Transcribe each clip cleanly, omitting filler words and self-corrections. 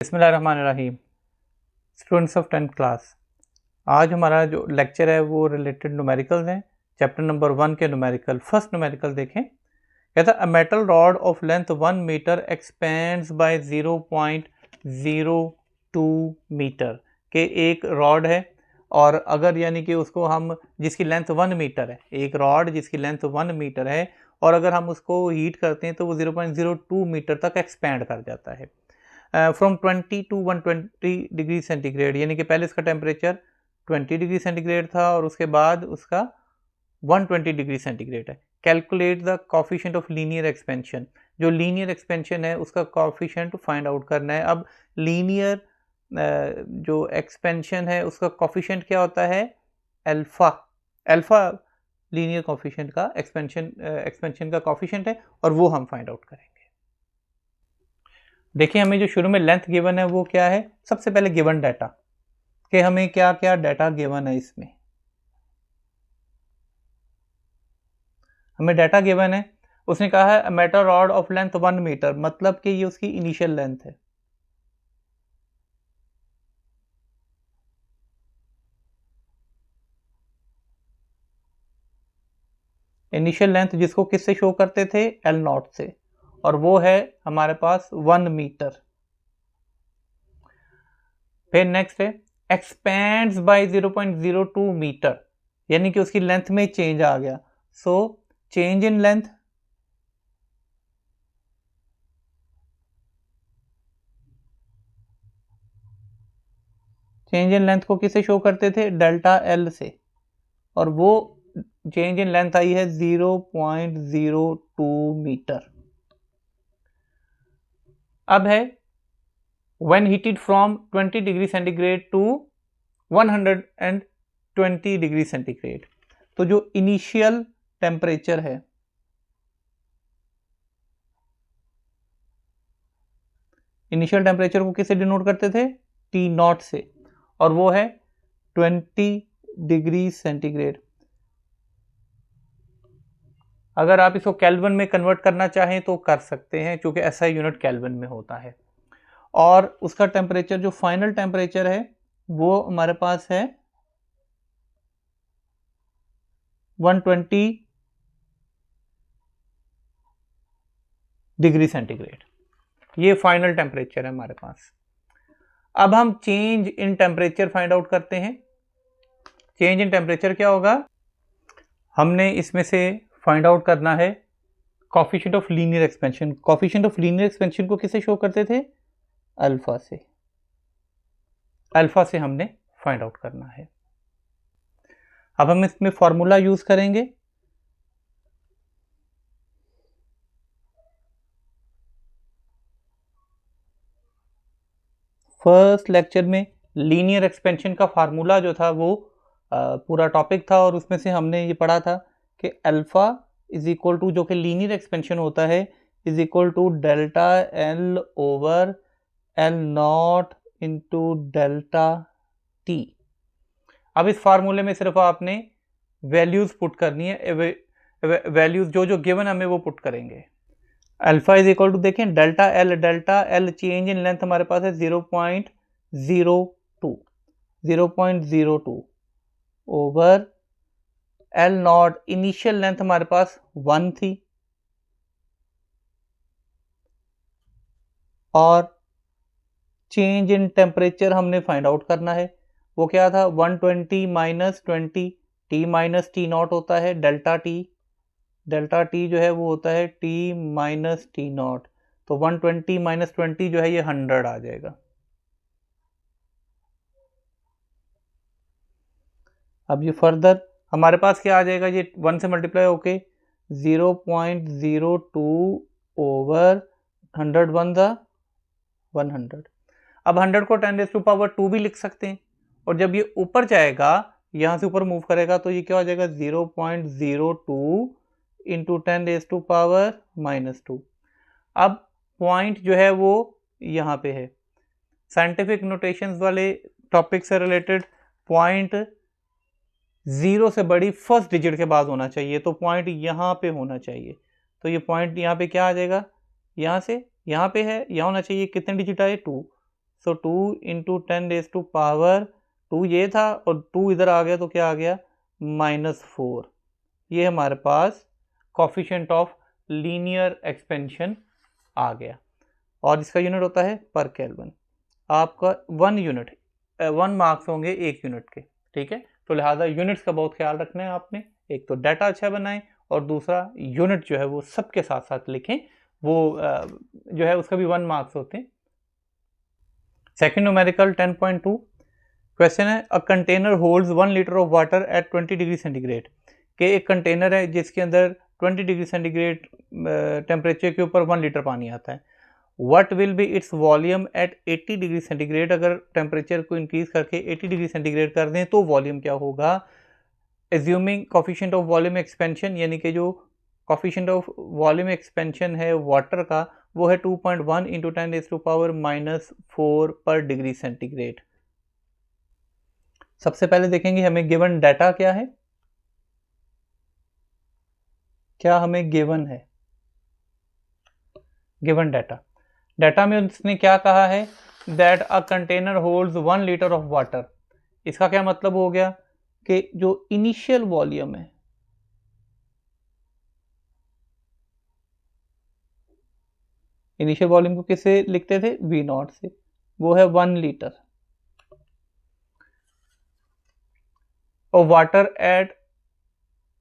बिस्मिल्लाहिर्रहमानिर्रहीम। Students of 10th class, आज हमारा जो लेक्चर है वो रिलेटेड न्यूमेरिकल्स हैं। चैप्टर नंबर 1 के न्यूमेरिकल, फर्स्ट न्यूमेरिकल देखें। कहता है a metal rod of length 1 metre expands by 0.02 metre के एक रॉड है, और अगर यानी कि उसको हम जिसकी लेंथ 1 मीटर है, एक रॉड जिसकी लेंथ 1 मीटर है, और अगर हम उसको हीट करते हैं तो वो 0.02 मीटर तक एक्सपेंड कर जाता है फ्रॉम 20 टू 120 डिग्री सेंटीग्रेड। यानी कि पहले इसका टेम्परेचर 20 डिग्री सेंटीग्रेड था और उसके बाद उसका 120 डिग्री सेंटीग्रेड है। Calculate the coefficient of linear expansion. जो लीनियर एक्सपेंशन है उसका कोफिशिएंट फाइंड आउट करना है। अब लीनियर जो एक्सपेंशन है उसका कोफिशिएंट क्या होता है? अल्फा। अल्फा लीनियर कोफिशिएंट का एक्सपेंशन का कोफिशिएंट है, और वो हम फाइंड आउट करेंगे। देखिए, हमें जो शुरू में लेंथ गिवन है वो क्या है? सबसे पहले गिवन डाटा कि हमें क्या क्या डाटा गिवन है। इसमें हमें डाटा गिवन है, उसने कहा है metal rod of length 1 metre, मतलब कि ये उसकी इनिशियल लेंथ है। इनिशियल लेंथ जिसको किससे शो करते थे? एल नॉट से, और वो है हमारे पास 1 मीटर। फिर नेक्स्ट है एक्सपेंड्स बाय 0.02 मीटर, यानी कि उसकी लेंथ में चेंज आ गया। सो चेंज इन लेंथ को किसे शो करते थे? डेल्टा एल से, और वो चेंज इन लेंथ आई है 0.02 मीटर। अब है when heated from 20 degree centigrade to 120 degree centigrade. तो जो इनिशियल टेम्परेचर है, इनिशियल टेम्परेचर को किससे डिनोट करते थे? टी नॉट से, और वो है 20 डिग्री सेंटीग्रेड। अगर आप इसको केल्विन में कन्वर्ट करना चाहें तो कर सकते हैं, क्योंकि ऐसा यूनिट केल्विन में होता है। और उसका टेम्परेचर, जो फाइनल टेम्परेचर है, वो हमारे पास है 120 डिग्री सेंटीग्रेड। ये फाइनल टेम्परेचर है हमारे पास। अब हम change in temperature find out करते हैं। चेंज इन टेम्परेचर क्या होगा? हमने इसमें से फाइंड आउट करना है coefficient of linear expansion. Coefficient of linear expansion को किससे शो करते थे? अल्फा से। अल्फा से हमने फाइंड आउट करना है। अब हम इसमें फॉर्मूला यूज करेंगे। फर्स्ट लेक्चर में लीनियर एक्सपेंशन का फार्मूला जो था वो पूरा टॉपिक था, और उसमें से हमने ये पढ़ा था कि अल्फा इज इक्वल टू, जो कि लीनियर एक्सपेंशन होता है, is equal to delta L over L naught into delta T. अब इस फार्मूले में सिर्फ आपने वैल्यूज पुट करनी है, वैल्यूज जो गिवन हमें वो पुट करेंगे। अल्फा इज इक्वल टू, देखें, delta L change in length हमारे पास है 0.02 over L not. Initial length हमारे पास 1 थी, और चेंज इन टेम्परेचर हमने फाइंड आउट करना है। वो क्या था? 120 minus 20, T minus T not होता है डेल्टा टी। डेल्टा टी जो है वो होता है टी माइनस टी नॉट। तो 120 माइनस 20 जो है ये 100 आ जाएगा। अब ये फर्दर हमारे पास क्या आ जाएगा? ये 1 से मल्टीप्लाई होके 0.02 ओवर 100 वन द 100। अब 100 को 10⁻² भी लिख सकते हैं, और जब ये ऊपर जाएगा, यहाँ से ऊपर मूव करेगा, तो ये क्या हो जाएगा? 0.02 इंटू 10⁻²। अब पॉइंट जो है वो यहाँ पे है। साइंटिफिक नोटेशंस वाले टॉपिक से रिलेटेड पॉइंट 0 से बड़ी फर्स्ट डिजिट के बाद होना चाहिए, तो पॉइंट यहाँ पे होना चाहिए। तो ये पॉइंट यहाँ पे क्या आ जाएगा? यहाँ से यहाँ पे है, यहाँ होना चाहिए। कितने डिजिट आए? 2। सो 2 इंटू 10⁻², ये था और 2 इधर आ गया तो क्या आ गया -4। ये हमारे पास कोफिशिएंट ऑफ लीनियर एक्सपेंशन आ गया और इसका यूनिट होता है पर केल्विन। आपका 1 यूनिट 1 मार्क्स होंगे 1 यूनिट के, ठीक है। तो लिहाजा यूनिट्स का बहुत ख्याल रखना है आपने। एक तो डाटा अच्छा बनाएं और दूसरा यूनिट जो है वो सबके साथ साथ लिखें, वो जो है उसका भी 1 मार्क्स होते हैं। सेकेंड न्यूमेरिकल 10.2 क्वेश्चन है, a container holds 1 litre of water at 20 degree centigrade. के एक कंटेनर है जिसके अंदर 20 डिग्री सेंटीग्रेड टेम्परेचर के ऊपर 1 लीटर पानी आता है। What will be its volume at 80 degree centigrade. अगर टेम्परेचर को इंक्रीज करके 80 डिग्री सेंटीग्रेड कर दें तो वॉल्यूम क्या होगा। Assuming coefficient of volume expansion, यानी कि जो कोफिशिएंट ऑफ वॉल्यूम एक्सपेंशन है वाटर का वो है 2.1 इंटू 10⁻⁻4 पर डिग्री सेंटीग्रेड। सबसे पहले देखेंगे हमें गिवन डाटा क्या है, क्या हमें गिवन है। गिवन डाटा में उसने क्या कहा है, that a container holds 1 litre of water. इसका क्या मतलब हो गया कि जो इनिशियल वॉल्यूम है, इनिशियल वॉल्यूम को किससे लिखते थे, V0 से, वो है 1 लीटर। और वाटर एट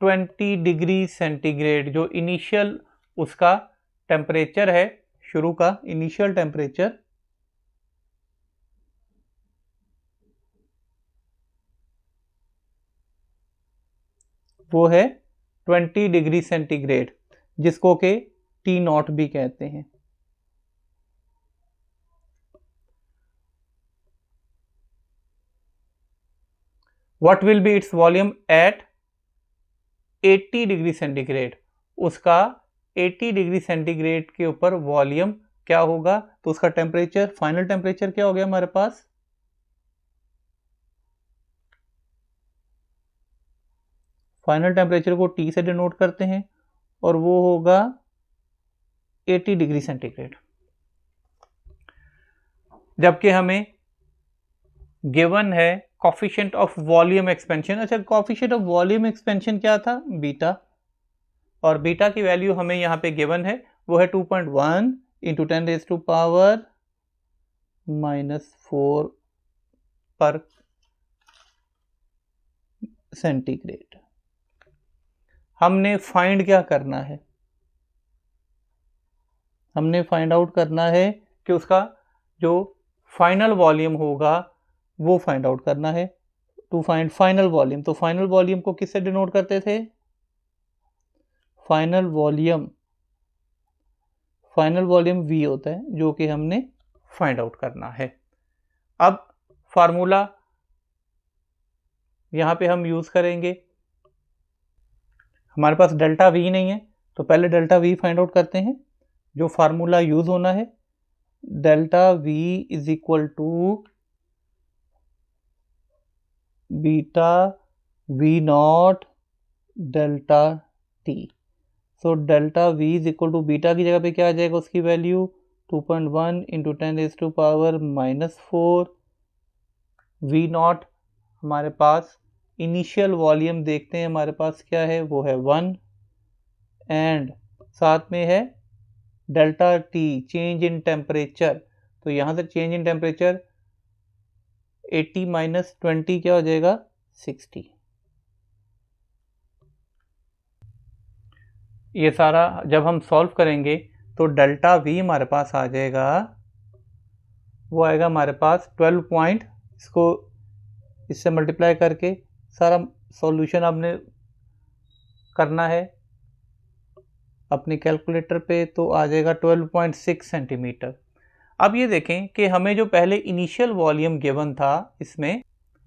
20 डिग्री सेंटीग्रेड, जो इनिशियल उसका टेम्परेचर है, शुरू का इनिशियल टेम्परेचर वो है 20 डिग्री सेंटीग्रेड, जिसको के T0 भी कहते हैं। What will be its volume at 80 degree centigrade. उसका 80 डिग्री सेंटीग्रेड के ऊपर वॉल्यूम क्या होगा, तो उसका टेम्परेचर, फाइनल टेम्परेचर क्या हो गया हमारे पास, फाइनल टेम्परेचर को T से डिनोट करते हैं और वो होगा 80 डिग्री सेंटीग्रेड। जबकि हमें गिवन है कोफिशिएंट ऑफ वॉल्यूम एक्सपेंशन। अच्छा, कोफिशिएंट ऑफ वॉल्यूम एक्सपेंशन क्या था, बीटा, और बीटा की वैल्यू हमें यहाँ पे गिवन है, वो है 2.1 इंटू 10⁻⁻4 पर सेंटीग्रेड। हमने फाइंड क्या करना है, हमने फाइंड आउट करना है कि उसका जो फाइनल वॉल्यूम होगा वो फाइंड आउट करना है। टू फाइंड फाइनल वॉल्यूम, तो फाइनल वॉल्यूम को किससे डिनोट करते थे, फाइनल वॉल्यूम V होता है, जो कि हमने फाइंड आउट करना है। अब फार्मूला यहां पे हम यूज करेंगे, हमारे पास डेल्टा V नहीं है तो पहले डेल्टा V फाइंड आउट करते हैं। जो फार्मूला यूज होना है, delta V is equal to beta V0 delta T। So delta V is equal to beta की जगह पे क्या आ जाएगा, उसकी वैल्यू 2.1 इंटू 10⁻⁻4। V0 हमारे पास इनिशियल वॉल्यूम देखते हैं, हमारे पास क्या है, वो है 1, एंड साथ में है delta T change in temperature. तो यहाँ से चेंज इन टेम्परेचर 80 माइनस 20 क्या हो जाएगा, 60। ये सारा जब हम सॉल्व करेंगे तो डेल्टा V हमारे पास आ जाएगा, वो आएगा हमारे पास 12 पॉइंट, इसको इससे मल्टीप्लाई करके सारा सॉल्यूशन आपने करना है अपने कैलकुलेटर पे, तो आ जाएगा 12.6 सेंटीमीटर। अब ये देखें कि हमें जो पहले इनिशियल वॉल्यूम गिवन था, इसमें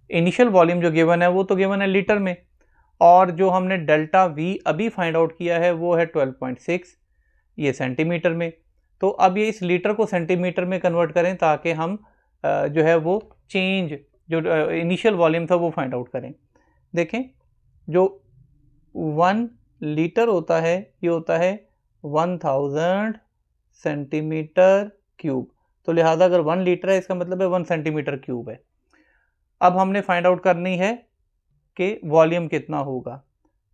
इनिशियल वॉल्यूम जो गिवन है वो तो गिवन है लीटर में, और जो हमने डेल्टा V अभी फाइंड आउट किया है वो है 12.6, ये सेंटीमीटर में। तो अब ये इस लीटर को सेंटीमीटर में कन्वर्ट करें ताकि हम जो है वो चेंज, जो इनिशियल वॉल्यूम था वो फाइंड आउट करें। देखें, जो 1 लीटर होता है ये होता है 1000 सेंटीमीटर क्यूब। तो लिहाजा अगर 1 लीटर है इसका मतलब है 1 सेंटीमीटर क्यूब है। अब हमने फाइंड आउट करनी है कि वॉल्यूम कितना होगा,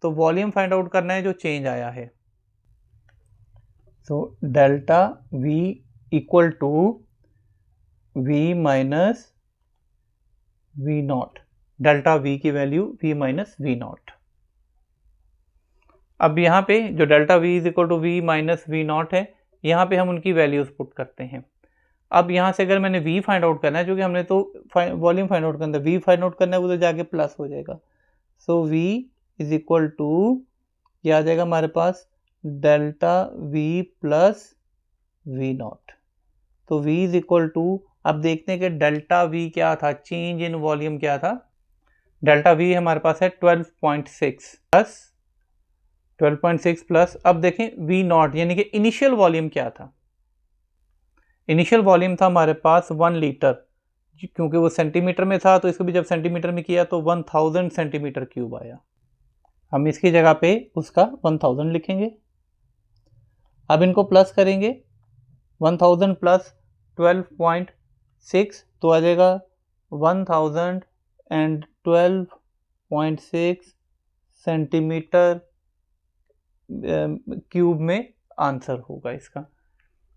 तो वॉल्यूम फाइंड आउट करना है जो चेंज आया है। So delta V equal to V minus V naught, delta V की value V minus V naught. अब यहाँ पे जो delta V is equal to V minus V naught है, यहाँ पे हम उनकी वैल्यूज पुट करते हैं। अब यहाँ से अगर मैंने V फाइंड आउट करना है, जो कि हमने तो वॉल्यूम फाइंड आउट करना है, V फाइंड आउट करना है, उधर जाके प्लस हो जाएगा। So V is equal to क्या आ जाएगा हमारे पास, delta V plus V naught. तो V इज इक्वल टू, अब देखते हैं कि डेल्टा V क्या था, चेंज इन वॉल्यूम क्या था। डेल्टा V हमारे पास है 12.6 प्लस अब देखें V नॉट यानी कि इनिशियल वॉल्यूम क्या था। इनिशियल वॉल्यूम था हमारे पास 1 लीटर, क्योंकि वो सेंटीमीटर में था तो इसको भी जब सेंटीमीटर में किया तो 1000 सेंटीमीटर क्यूब आया। हम इसकी जगह पे उसका 1000 लिखेंगे। अब इनको प्लस करेंगे, 1000 प्लस 12.6 तो आ जाएगा 1012.6 सेंटीमीटर क्यूब में आंसर होगा इसका।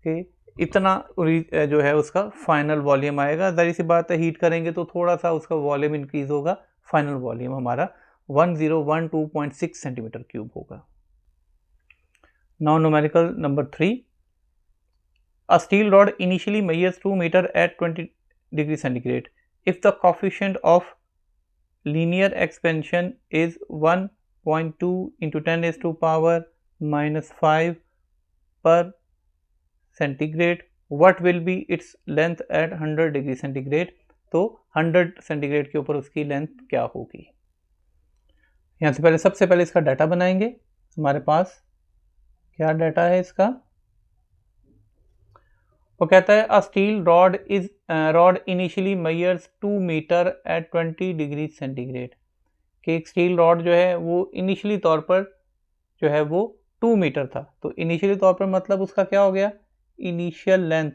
कि इतना जो है उसका फाइनल वॉल्यूम आएगा। जाहिर सी बात है हीट करेंगे तो थोड़ा सा उसका वॉल्यूम इंक्रीज होगा, फाइनल वॉल्यूम हमारा 1012.6 सेंटीमीटर क्यूब होगा। Now numerical number 3, a steel rod initially measures 2 meter at 20 degrees centigrade. If the coefficient of linear expansion is 1.2 into 10 raised to power minus 5 per centigrade, what will be its length at 100 degree centigrade? तो 100 centigrade के ऊपर उसकी length क्या होगी। यहाँ से पहले सबसे पहले इसका डाटा बनाएंगे। हमारे पास क्या डाटा है इसका, वो कहता है a steel rod initially measures 2 metre at 20 degree centigrade. कि एक स्टील रॉड जो है वो इनिशियली तौर पर जो है वो 2 मीटर था। तो इनिशियली तौर पर मतलब उसका क्या हो गया, इनिशियल लेंथ।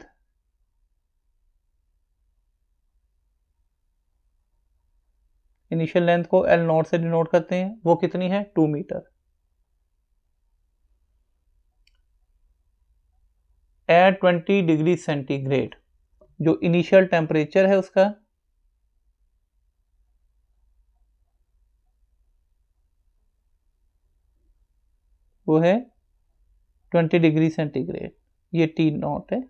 इनिशियल लेंथ को एल नॉट से डिनोट करते हैं, वो कितनी है 2 मीटर। एट 20 डिग्री सेंटीग्रेड जो इनिशियल टेम्परेचर है उसका वो है 20 डिग्री सेंटीग्रेड। ये टी नॉट है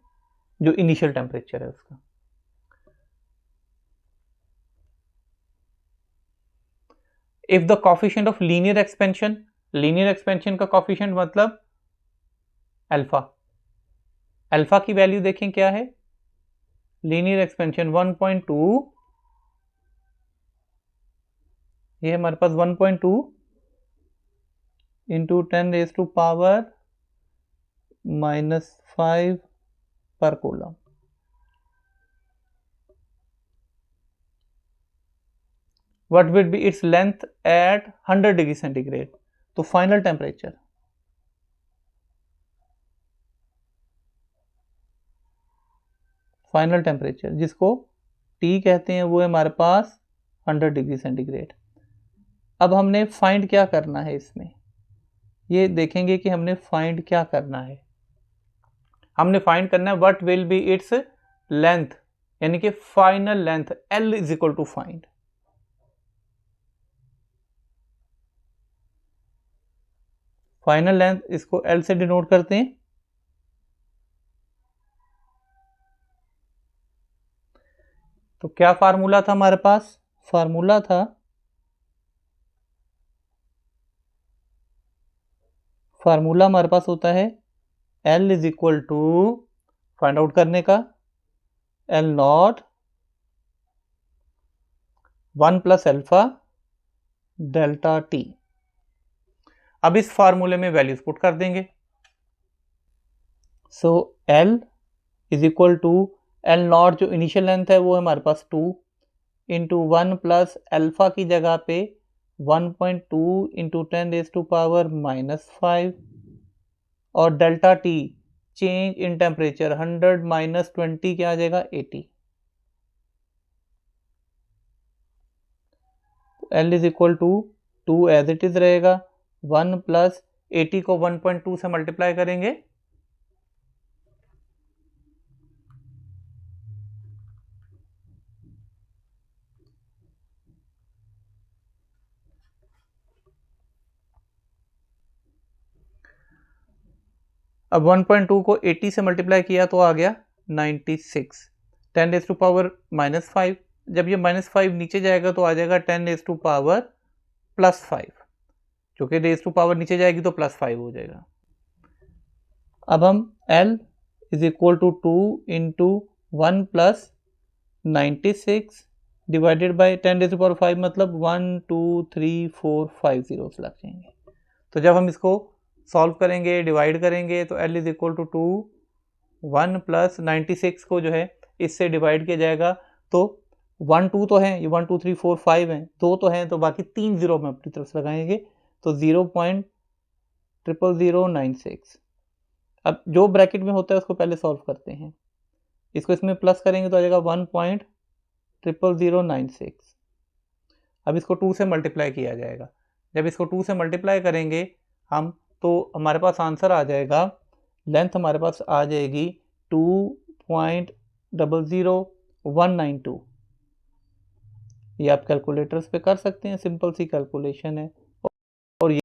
जो इनिशियल टेम्परेचर है उसका। If the coefficient of linear expansion का कॉफिशिएंट मतलब अल्फा। अल्फा की वैल्यू देखें क्या है, लीनियर एक्सपेंशन 1.2, ये हमारे पास 1.2 इंटू 10 रेज टू पावर -5 पर coulomb. What will be its length at 100 degree centigrade. तो फाइनल टेम्परेचर जिसको T कहते हैं वो है हमारे पास 100 डिग्री सेंटीग्रेड। अब हमने फाइंड क्या करना है इसमें, ये देखेंगे कि हमने फाइंड क्या करना है। हमने फाइंड करना है what will be its length, यानी कि final length L is equal to find. Final length इसको L से डिनोट करते हैं। तो क्या फार्मूला था हमारे पास, फार्मूला था हमारे पास होता है L is equal to, find out करने का, L naught 1 plus alpha delta T। अब इस फार्मूले में वैल्यूज पुट कर देंगे। So L is equal to, L naught जो इनिशियल लेंथ है वो है हमारे पास 2 इंटू 1 प्लस अल्फा की जगह पे 1.2 इंटू 10 रेज टू पावर -5 और delta T change in temperature 100 minus 20 क्या आ जाएगा 80। L is equal to 2 as it is रहेगा, 1 प्लस 80 को 1.2 से मल्टीप्लाई करेंगे, अब 1.2 को 80 से मल्टीप्लाई किया तो आ गया 96, 10 रेज टू पावर -5। जब ये -5 नीचे जाएगा तो आ जाएगा 10 रेज टू पावर +5, क्योंकि रेज टू पावर नीचे जाएगी तो +5 हो जाएगा। अब हम L is equal to 2 into 1 plus 96 divided by 10 raise to power 5, मतलब 1 2 3 4 5 zeros लग जाएंगे। तो जब हम इसको सॉल्व करेंगे, डिवाइड करेंगे, तो L is equal to 1 plus 96 को जो है इससे डिवाइड किया जाएगा, तो 1 2 तो है, ये 1 2 3 4 5 हैं, 2 तो हैं, तो बाकी 3 जीरो हम अपनी तरफ से लगाएंगे, तो 0.00096। अब जो ब्रैकेट में होता है उसको पहले सॉल्व करते हैं, इसको इसमें प्लस करेंगे तो आ जाएगा 1.00096। अब इसको 2 से मल्टीप्लाई किया जाएगा, जब इसको 2 से मल्टीप्लाई करेंगे हम, तो हमारे पास आंसर आ जाएगा, लेंथ हमारे पास आ जाएगी 2.00192। ये आप कैलकुलेटर्स पे कर सकते हैं, सिंपल सी कैलकुलेशन है।